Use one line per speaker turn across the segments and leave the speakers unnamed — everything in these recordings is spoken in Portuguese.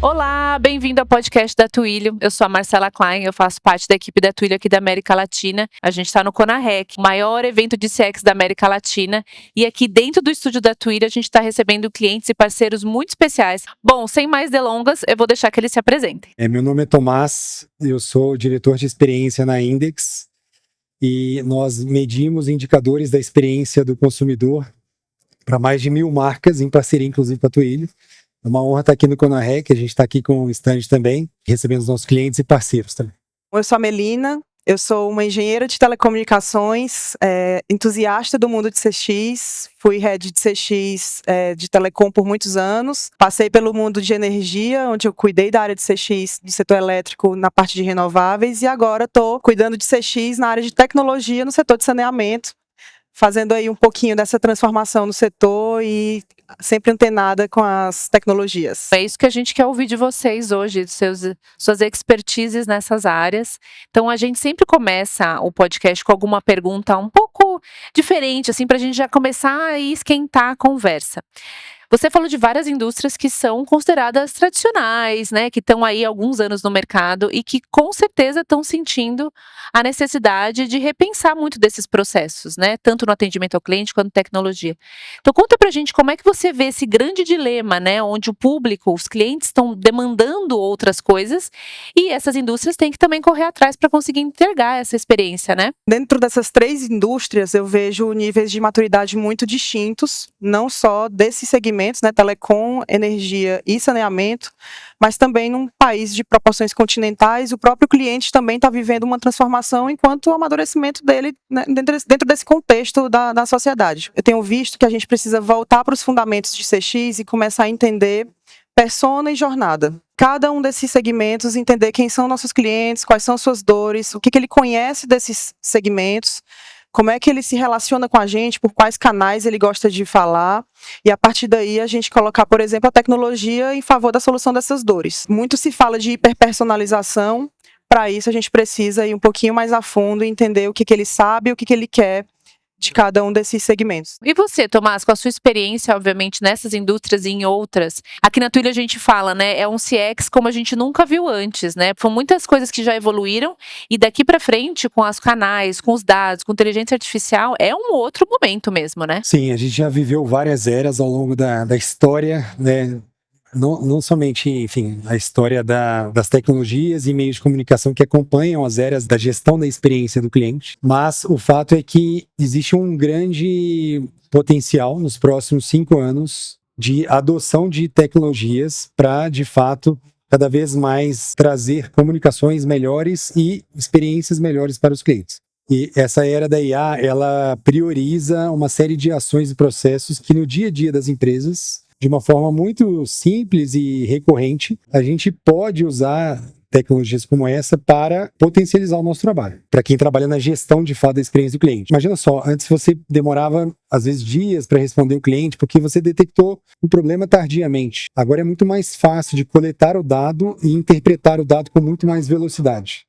Olá, bem-vindo ao podcast da Twilio. Eu sou a Marcela Klein, eu faço parte da equipe da Twilio aqui da América Latina. A gente está no CONAREC, o maior evento de CX da América Latina. E aqui dentro do estúdio da Twilio, a gente está recebendo clientes e parceiros muito especiais. Bom, sem mais delongas, eu vou deixar que eles se apresentem.
Meu nome é Tomás, eu sou diretor de experiência na Index e nós medimos indicadores da experiência do consumidor para mais de 1.000 marcas, em parceria inclusive com a Twilio. É uma honra estar aqui no CONAREC, a gente está aqui com o stand também, recebendo os nossos clientes e parceiros também.
Eu sou a Melina, eu sou uma engenheira de telecomunicações, entusiasta do mundo de CX, fui head de CX de telecom por muitos anos, passei pelo mundo de energia, onde eu cuidei da área de CX do setor elétrico na parte de renováveis e agora estou cuidando de CX na área de tecnologia no setor de saneamento, fazendo aí um pouquinho dessa transformação no setor e sempre antenada com as tecnologias.
É isso que a gente quer ouvir de vocês hoje, suas expertises nessas áreas. Então, a gente sempre começa o podcast com alguma pergunta um pouco diferente, assim, para a gente já começar a esquentar a conversa. Você falou de várias indústrias que são consideradas tradicionais, né, que estão aí há alguns anos no mercado e que com certeza estão sentindo a necessidade de repensar muito desses processos, né, tanto no atendimento ao cliente quanto tecnologia. Então conta pra gente como é que você vê esse grande dilema, né, onde o público, os clientes estão demandando outras coisas e essas indústrias têm que também correr atrás para conseguir entregar essa experiência, né?
Dentro dessas três indústrias, eu vejo níveis de maturidade muito distintos, não só desses segmentos, né, telecom, energia e saneamento, mas também num país de proporções continentais, o próprio cliente também está vivendo uma transformação enquanto o amadurecimento dele, né, dentro desse contexto da sociedade. Eu tenho visto que a gente precisa voltar para os fundamentos de CX e começar a entender persona e jornada. Cada um desses segmentos, entender quem são nossos clientes, quais são suas dores, o que ele conhece desses segmentos, como é que ele se relaciona com a gente, por quais canais ele gosta de falar, e a partir daí a gente colocar, por exemplo, a tecnologia em favor da solução dessas dores. Muito se fala de hiperpersonalização, para isso a gente precisa ir um pouquinho mais a fundo e entender o que ele sabe e o que ele quer de cada um desses segmentos.
E você, Tomás, com a sua experiência, obviamente, nessas indústrias e em outras, aqui na Twilio a gente fala, né, é um CX como a gente nunca viu antes, né, foram muitas coisas que já evoluíram e daqui para frente, com os canais, com os dados, com inteligência artificial, é um outro momento mesmo, né?
Sim, a gente já viveu várias eras ao longo da história, né? Não somente, enfim, a história das tecnologias e meios de comunicação que acompanham as eras da gestão da experiência do cliente, mas o fato é que existe um grande potencial nos próximos 5 anos de adoção de tecnologias para, de fato, cada vez mais trazer comunicações melhores e experiências melhores para os clientes. E essa era da IA, ela prioriza uma série de ações e processos que no dia a dia das empresas, de uma forma muito simples e recorrente, a gente pode usar tecnologias como essa para potencializar o nosso trabalho. Para quem trabalha na gestão, de fato, da experiência do cliente. Imagina só, antes você demorava, às vezes, dias para responder o cliente, porque você detectou o problema tardiamente. Agora é muito mais fácil de coletar o dado e interpretar o dado com muito mais velocidade.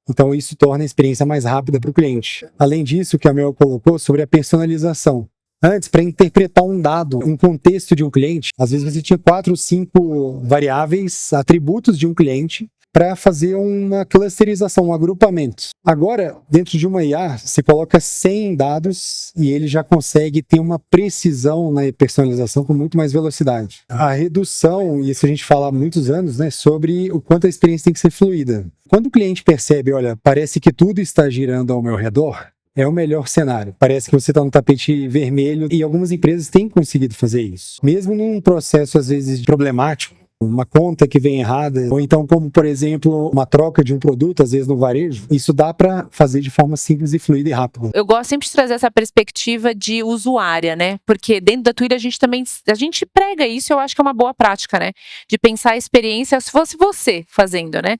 Então, isso torna a experiência mais rápida para o cliente. Além disso, o que a Mel colocou sobre a personalização. Antes, para interpretar um dado, um contexto de um cliente, às vezes você tinha 4 ou 5 variáveis, atributos de um cliente, para fazer uma clusterização, um agrupamento. Agora, dentro de uma IA, você coloca 100 dados e ele já consegue ter uma precisão na personalização com muito mais velocidade. A redução, e isso a gente fala há muitos anos, né, sobre o quanto a experiência tem que ser fluida. Quando o cliente percebe, olha, parece que tudo está girando ao meu redor, é o melhor cenário. Parece que você está no tapete vermelho e algumas empresas têm conseguido fazer isso. Mesmo num processo, às vezes, problemático, uma conta que vem errada, ou então como, por exemplo, uma troca de um produto, às vezes no varejo, isso dá para fazer de forma simples e fluida e rápida.
Eu gosto sempre de trazer essa perspectiva de usuária, né? Porque dentro da Twilio a gente prega isso, eu acho que é uma boa prática, né? De pensar a experiência se fosse você fazendo, né?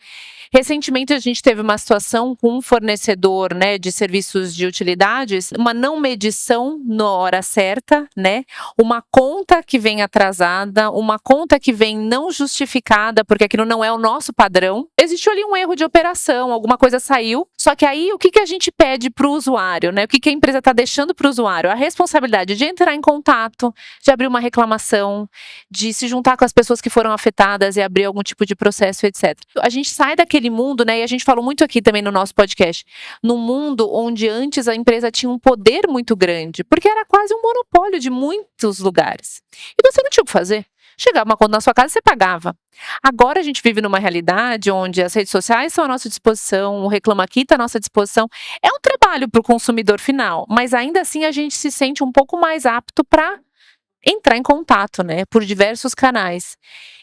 Recentemente a gente teve uma situação com um fornecedor, né, de serviços de utilidades, uma não medição na hora certa, né? Uma conta que vem atrasada, uma conta que vem não não justificada, porque aquilo não é o nosso padrão. Existiu ali um erro de operação, alguma coisa saiu. Só que aí, o que a gente pede para o usuário, né? O que a empresa está deixando para o usuário? A responsabilidade de entrar em contato, de abrir uma reclamação, de se juntar com as pessoas que foram afetadas e abrir algum tipo de processo, etc. A gente sai daquele mundo, né? E a gente falou muito aqui também no nosso podcast, num mundo onde antes a empresa tinha um poder muito grande, porque era quase um monopólio de muitos lugares. E você não tinha o que fazer. Chegava uma conta na sua casa, você pagava. Agora a gente vive numa realidade onde as redes sociais estão à nossa disposição, o Reclama Aqui está à nossa disposição. É um trabalho para o consumidor final, mas ainda assim a gente se sente um pouco mais apto para entrar em contato, né, por diversos canais.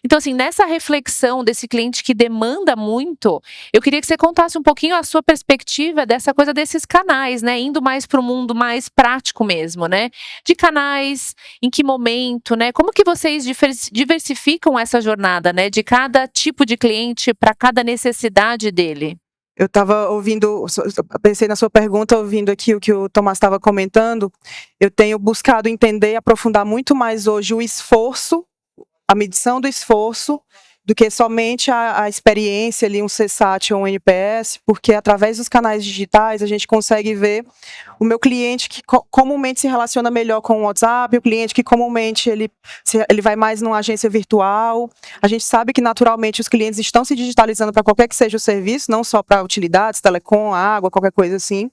Então, assim, nessa reflexão desse cliente que demanda muito, eu queria que você contasse um pouquinho a sua perspectiva dessa coisa desses canais, né, indo mais para o mundo mais prático mesmo, né, de canais, em que momento, né, como que vocês diversificam essa jornada, né, de cada tipo de cliente para cada necessidade dele?
Eu estava ouvindo, pensei na sua pergunta, ouvindo aqui o que o Tomás estava comentando. Eu tenho buscado entender e aprofundar muito mais hoje o esforço, a medição do esforço, do que somente a experiência ali, um CSAT ou um NPS, porque através dos canais digitais a gente consegue ver o meu cliente que comumente se relaciona melhor com o WhatsApp, o cliente que comumente ele vai mais numa agência virtual. A gente sabe que naturalmente os clientes estão se digitalizando para qualquer que seja o serviço, não só para utilidades, telecom, água, qualquer coisa assim.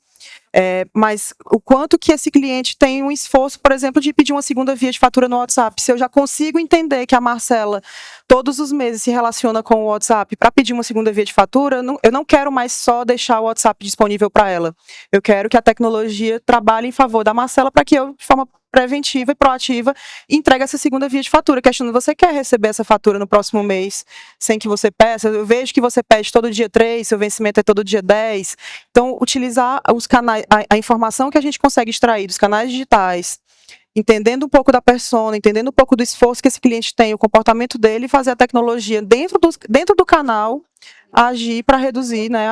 Mas o quanto que esse cliente tem um esforço, por exemplo, de pedir uma segunda via de fatura no WhatsApp. Se eu já consigo entender que a Marcela todos os meses se relaciona com o WhatsApp para pedir uma segunda via de fatura, eu não quero mais só deixar o WhatsApp disponível para ela. Eu quero que a tecnologia trabalhe em favor da Marcela para que eu, de forma preventiva e proativa, entregue essa segunda via de fatura, questionando: você quer receber essa fatura no próximo mês sem que você peça? Eu vejo que você pede todo dia 3, seu vencimento é todo dia 10. Então, utilizar os canais, a informação que a gente consegue extrair dos canais digitais, entendendo um pouco da persona, entendendo um pouco do esforço que esse cliente tem, o comportamento dele, e fazer a tecnologia dentro do canal agir para reduzir, né,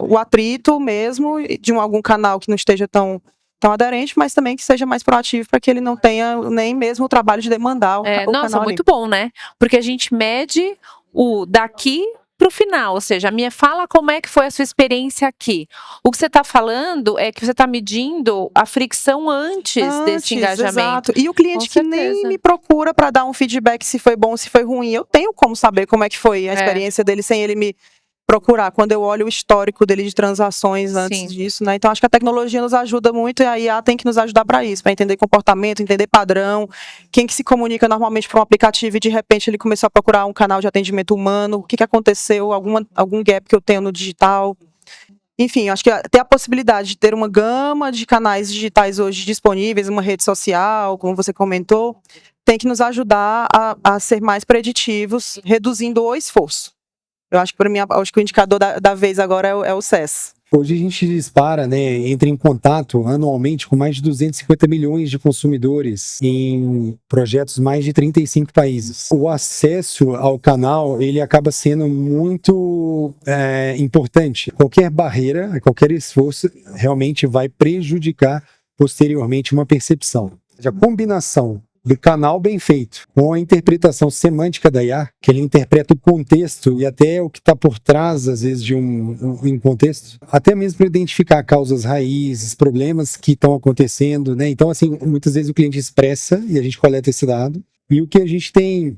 o atrito mesmo de algum canal que não esteja tão aderente, mas também que seja mais proativo para que ele não tenha nem mesmo o trabalho de demandar o
Nossa,
canal
muito
ali.
bom, né? Porque a gente mede o daqui para o final, ou seja, fala como é que foi a sua experiência aqui. O que você está falando é que você está medindo a fricção antes desse engajamento.
Exato. E o cliente que nem me procura para dar um feedback se foi bom, se foi ruim, eu tenho como saber como é que foi a experiência dele sem ele me procurar, quando eu olho o histórico dele de transações antes disso, né? Então, acho que a tecnologia nos ajuda muito e a IA tem que nos ajudar para isso, para entender comportamento, entender padrão, quem que se comunica normalmente para um aplicativo e de repente ele começou a procurar um canal de atendimento humano, o que aconteceu, algum gap que eu tenho no digital. Enfim, acho que ter a possibilidade de ter uma gama de canais digitais hoje disponíveis, uma rede social, como você comentou, tem que nos ajudar a ser mais preditivos, reduzindo o esforço. Eu acho que, para mim, acho que o indicador da vez agora é o CES.
Hoje a gente dispara, né, entra em contato anualmente com mais de 250 milhões de consumidores em projetos mais de 35 países. O acesso ao canal, ele acaba sendo muito importante. Qualquer barreira, qualquer esforço realmente vai prejudicar posteriormente uma percepção. A combinação do canal bem feito, com a interpretação semântica da IA, que ele interpreta o contexto e até o que está por trás, às vezes, de um contexto, até mesmo para identificar causas raízes, problemas que estão acontecendo, né? Então, assim, muitas vezes o cliente expressa e a gente coleta esse dado, e o que a gente tem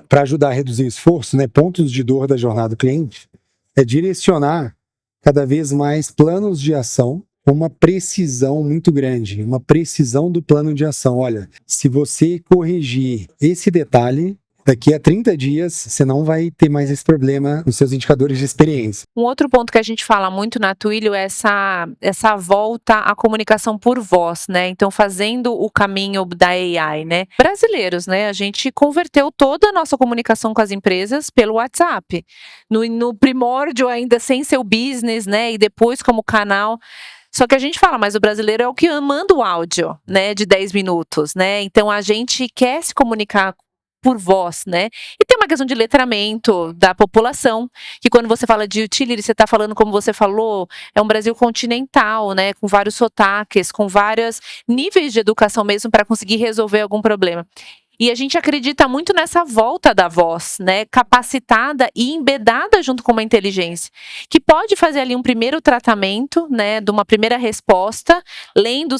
para ajudar a reduzir o esforço, né, pontos de dor da jornada do cliente, é direcionar cada vez mais planos de ação com uma precisão muito grande, uma precisão do plano de ação. Olha, se você corrigir esse detalhe, daqui a 30 dias, você não vai ter mais esse problema nos seus indicadores de experiência.
Um outro ponto que a gente fala muito na Twilio é essa volta à comunicação por voz, né? Então, fazendo o caminho da AI, né? Brasileiros, né? A gente converteu toda a nossa comunicação com as empresas pelo WhatsApp. No primórdio, ainda sem seu business, né? E depois como canal. Só que a gente fala, mas o brasileiro é o que manda o áudio, né, de 10 minutos, né? Então, a gente quer se comunicar por voz, né? E tem uma questão de letramento da população, que quando você fala de utility, você está falando, como você falou, é um Brasil continental, né? Com vários sotaques, com vários níveis de educação mesmo para conseguir resolver algum problema. E a gente acredita muito nessa volta da voz, né, capacitada e embedada junto com uma inteligência, que pode fazer ali um primeiro tratamento, né, de uma primeira resposta, lendo,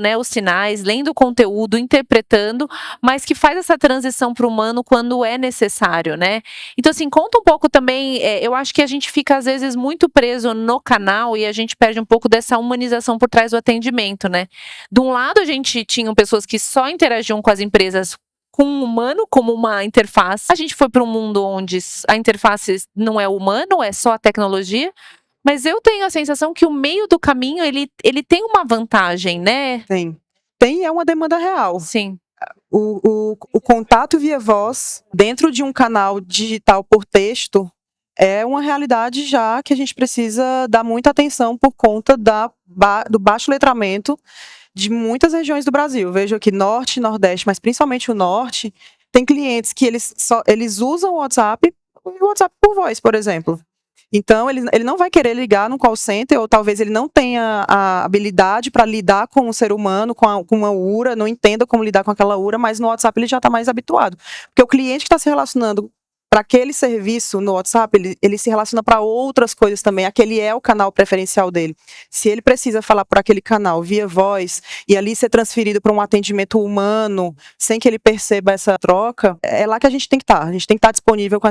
né, os sinais, lendo o conteúdo, interpretando, mas que faz essa transição para o humano quando é necessário, né? Então, assim, conta um pouco também, eu acho que a gente fica às vezes muito preso no canal e a gente perde um pouco dessa humanização por trás do atendimento, né? De um lado, a gente tinha pessoas que só interagiam com as empresas com um humano como uma interface. A gente foi para um mundo onde a interface não é humano, é só a tecnologia. Mas eu tenho a sensação que o meio do caminho, ele tem uma vantagem, né?
Tem, é uma demanda real.
Sim.
O contato via voz dentro de um canal digital por texto é uma realidade já que a gente precisa dar muita atenção por conta do baixo letramento de muitas regiões do Brasil. Vejo aqui Norte e Nordeste, mas principalmente o Norte, tem clientes que eles usam o WhatsApp por voz, por exemplo. Então, ele não vai querer ligar no call center, ou talvez ele não tenha a habilidade para lidar com um ser humano, com uma URA, não entenda como lidar com aquela URA, mas no WhatsApp ele já está mais habituado. Porque o cliente que está se relacionando para aquele serviço no WhatsApp, ele se relaciona para outras coisas também. Aquele é o canal preferencial dele. Se ele precisa falar por aquele canal via voz e ali ser transferido para um atendimento humano, sem que ele perceba essa troca, é lá que a gente tem que estar. A gente tem que estar disponível para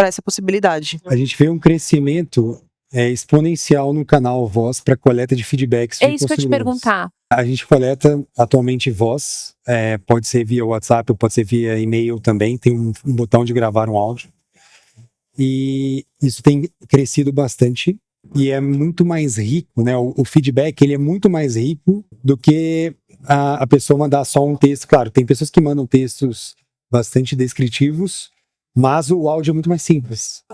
essa possibilidade.
A gente vê um crescimento exponencial no canal Voz para coleta de feedbacks.
É isso que eu te perguntar.
A gente coleta atualmente voz, pode ser via WhatsApp, pode ser via e-mail também, tem um botão de gravar um áudio. E isso tem crescido bastante e é muito mais rico, né? O feedback ele é muito mais rico do que a pessoa mandar só um texto. Claro, tem pessoas que mandam textos bastante descritivos, mas o áudio é muito mais simples.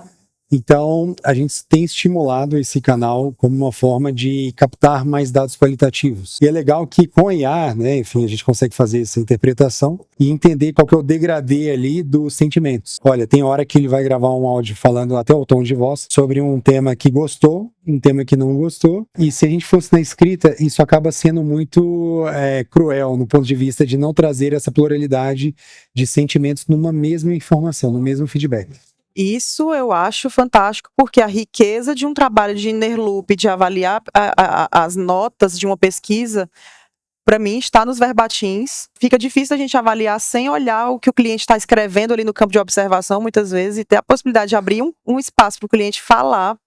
Então, a gente tem estimulado esse canal como uma forma de captar mais dados qualitativos. E é legal que com a IA, né, enfim, a gente consegue fazer essa interpretação e entender qual que é o degradê ali dos sentimentos. Olha, tem hora que ele vai gravar um áudio falando até o tom de voz sobre um tema que gostou, um tema que não gostou. E se a gente fosse na escrita, isso acaba sendo muito cruel no ponto de vista de não trazer essa pluralidade de sentimentos numa mesma informação, no mesmo feedback.
Isso eu acho fantástico, porque a riqueza de um trabalho de inner loop, de avaliar as notas de uma pesquisa, para mim está nos verbatins. Fica difícil a gente avaliar sem olhar o que o cliente está escrevendo ali no campo de observação, muitas vezes, e ter a possibilidade de abrir um espaço para o cliente falar.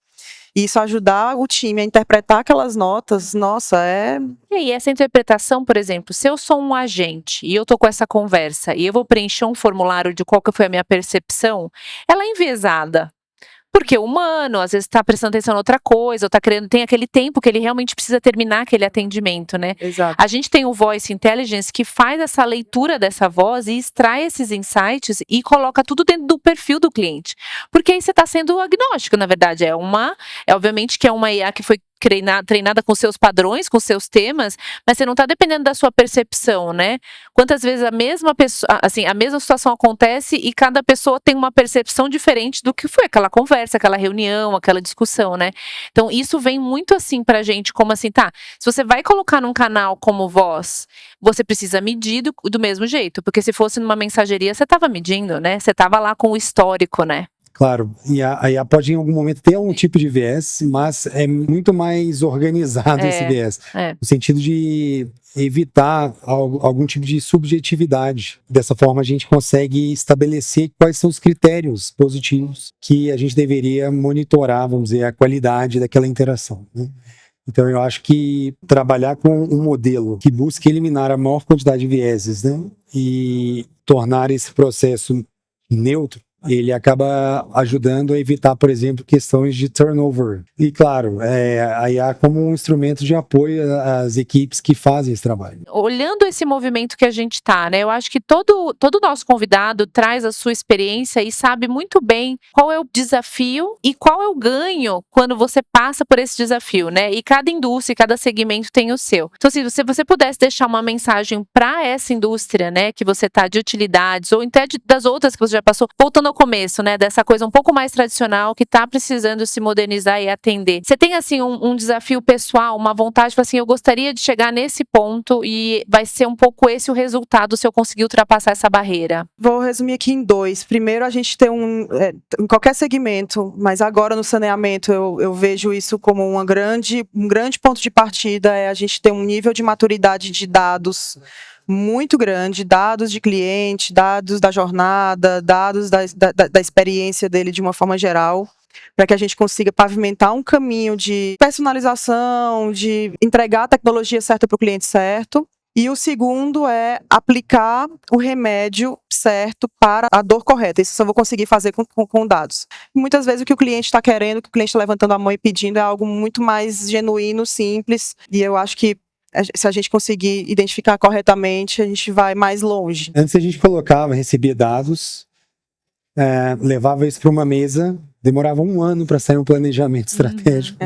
E isso ajudar o time a interpretar aquelas notas, nossa,
E aí, essa interpretação, por exemplo, se eu sou um agente e eu tô com essa conversa e eu vou preencher um formulário de qual que foi a minha percepção, ela é enviesada. Porque o humano, às vezes, está prestando atenção em outra coisa, ou tem aquele tempo que ele realmente precisa terminar aquele atendimento, né?
Exato.
A gente tem o Voice Intelligence que faz essa leitura dessa voz e extrai esses insights e coloca tudo dentro do perfil do cliente. Porque aí você está sendo agnóstico, na verdade. Obviamente que é uma IA que foi treinada com seus padrões, com seus temas, mas você não está dependendo da sua percepção, né? Quantas vezes a mesma pessoa, assim, a mesma situação acontece e cada pessoa tem uma percepção diferente do que foi aquela conversa, aquela reunião, aquela discussão, né? Então, isso vem muito assim pra gente, como assim, tá, se você vai colocar num canal como voz, você precisa medir do mesmo jeito, porque se fosse numa mensageria, você estava medindo, né? Você estava lá com o histórico, né?
Claro, e a IA pode em algum momento ter algum tipo de viés, mas é muito mais organizado esse viés. No sentido de evitar algum tipo de subjetividade. Dessa forma, a gente consegue estabelecer quais são os critérios positivos que a gente deveria monitorar, vamos dizer, a qualidade daquela interação, né? Então, eu acho que trabalhar com um modelo que busque eliminar a maior quantidade de vieses, né, e tornar esse processo neutro, ele acaba ajudando a evitar, por exemplo, questões de turnover. E, claro, a IA como um instrumento de apoio às equipes que fazem esse trabalho.
Olhando esse movimento que a gente está, né? Eu acho que todo nosso convidado traz a sua experiência e sabe muito bem qual é o desafio e qual é o ganho quando você passa por esse desafio, né? E cada indústria, cada segmento tem o seu. Então, se você pudesse deixar uma mensagem para essa indústria, né, que você está de utilidades, ou até das outras que você já passou, voltando no começo, né, dessa coisa um pouco mais tradicional que tá precisando se modernizar e atender. Você tem, assim, um desafio pessoal, uma vontade, tipo assim, eu gostaria de chegar nesse ponto e vai ser um pouco esse o resultado se eu conseguir ultrapassar essa barreira?
Vou resumir aqui em 2. Primeiro, a gente tem em qualquer segmento, mas agora no saneamento eu vejo isso como um grande ponto de partida, é a gente ter um nível de maturidade de dados muito grande, dados de cliente, dados da jornada, dados da experiência dele de uma forma geral, para que a gente consiga pavimentar um caminho de personalização, de entregar a tecnologia certa para o cliente certo. E o segundo é aplicar o remédio certo para a dor correta. Isso eu só vou conseguir fazer com dados. Muitas vezes o que o cliente está querendo, o que o cliente está levantando a mão e pedindo é algo muito mais genuíno, simples. E eu acho que se a gente conseguir identificar corretamente, a gente vai mais longe.
Antes a gente recebia dados, levava isso para uma mesa, demorava 1 ano para sair um planejamento estratégico,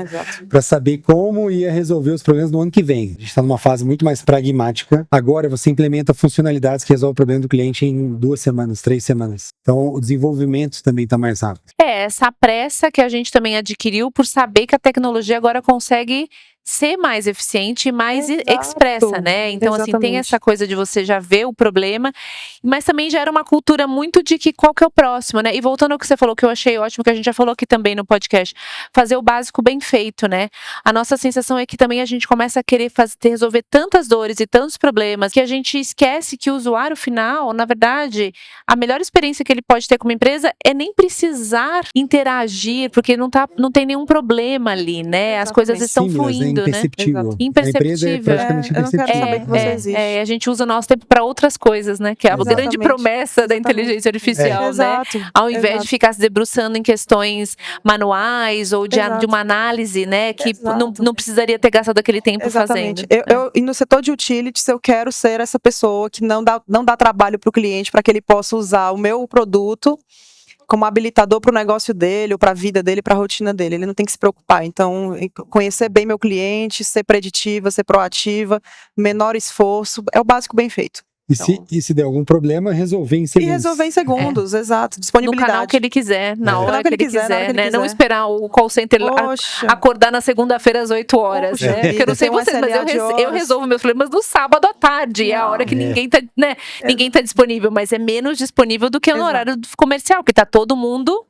para saber como ia resolver os problemas no ano que vem. A gente está numa fase muito mais pragmática. Agora você implementa funcionalidades que resolvem o problema do cliente em 2 semanas, 3 semanas. Então o desenvolvimento também está mais rápido.
Essa pressa que a gente também adquiriu por saber que a tecnologia agora consegue ser mais eficiente e mais expressa, né? Então, assim, tem essa coisa de você já ver o problema, mas também gera uma cultura muito de que qual que é o próximo, né? E voltando ao que você falou, que eu achei ótimo, que a gente já falou aqui também no podcast, fazer o básico bem feito, né? A nossa sensação é que também a gente começa a querer resolver tantas dores e tantos problemas que a gente esquece que o usuário final, na verdade, a melhor experiência que ele pode ter com uma empresa é nem precisar interagir, porque não tem nenhum problema ali, né? As coisas estão fluindo.
Imperceptível.
Imperceptível.
A empresa é praticamente
eu não quero
imperceptível.
saber que você existe.
A gente usa o nosso tempo para outras coisas, né? Que é a grande promessa da inteligência artificial, né?
Exato.
Ao invés de ficar se debruçando em questões manuais ou de uma análise, né? Que não precisaria ter gastado aquele tempo fazendo.
E no setor de utilities, eu quero ser essa pessoa que não dá trabalho para o cliente, para que ele possa usar o meu produto como habilitador para o negócio dele, ou para a vida dele, para a rotina dele. Ele não tem que se preocupar. Então, conhecer bem meu cliente, ser preditiva, ser proativa, menor esforço, é o básico bem feito.
E se der algum problema, resolver em segundos.
E resolver em segundos, exato. Disponibilidade.
No canal que ele quiser, na hora que ele quiser, né? Não
quiser.
esperar o call center acordar na segunda-feira às 8 horas, né? Porque eu não sei vocês, mas eu resolvo meus problemas no sábado à tarde. É a hora que ninguém tá, né? Ninguém tá disponível, mas é menos disponível do que no horário comercial, que tá todo mundo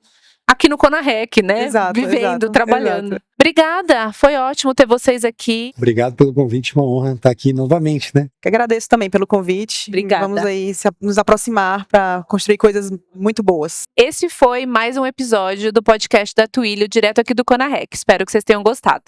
aqui no CONAREC, né? Vivendo, trabalhando. Obrigada, foi ótimo ter vocês aqui.
Obrigado pelo convite, uma honra estar aqui novamente, né?
Que agradeço também pelo convite.
Obrigada.
Vamos aí nos aproximar para construir coisas muito boas.
Esse foi mais um episódio do podcast da Twilio, direto aqui do CONAREC. Espero que vocês tenham gostado.